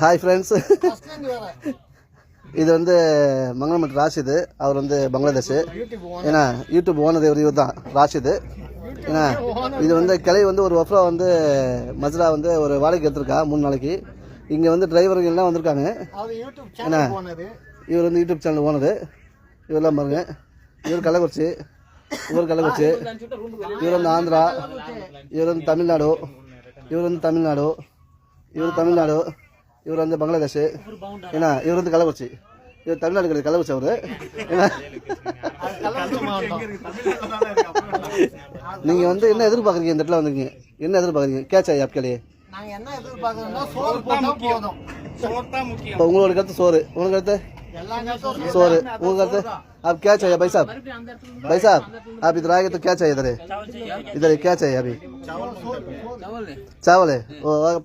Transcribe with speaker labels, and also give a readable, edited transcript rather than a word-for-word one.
Speaker 1: Hi friends, இது வந்து மங்களமட் ராஷிது. அவர் வந்து பங்களாதேஷ். ஏன்னா யூடியூப் ஓனர் இவர் தான் ராஷிது. ஏன்னா இது வந்து கிளை வந்து ஒரு வஃப்ரா வந்து மஜ்ரா வந்து ஒரு வாடகைக்கு எடுத்திருக்கா 3 நாளைக்கு. இங்கே வந்து டிரைவருங்க எல்லாம் வந்திருக்காங்க. ஏன்னா இவர் வந்து யூடியூப் சேனல் ஓனரு. இவரெல்லாம் பாருங்க. இவர் கள்ளக்குறிச்சி, இவர் கள்ளக்குறிச்சி, இவர் வந்து ஆந்திரா, இவர் வந்து தமிழ்நாடு, இவர் வந்து தமிழ்நாடு, இவர் தமிழ்நாடு, இவர் வந்து பங்களாதேஷ். ஏன்னா இவர் வந்து கள்ளக்குறிச்சி, இவர் தமிழ்நாடு கிடையாது, கள்ளக்குறிச்சி அவரு. ஏன்னா நீங்க வந்து என்ன எதிர்பார்க்குறீங்க? இந்த இடத்துல வந்துருக்கீங்க, என்ன எதிர்பார்க்குறீங்க? கேட்ச் ஆகி ஆப்கலே இப்போ உங்களோட கருத்து சோறு, உங்களுக்கு கருத்து சோறு, உங்களுக்கு கருத்து आप क्या चाहिए भाई साहब? भाई साहब आप इधर आएंगे तो क्या चाहिए? इधर क्या चाहिए? अभी चावल है।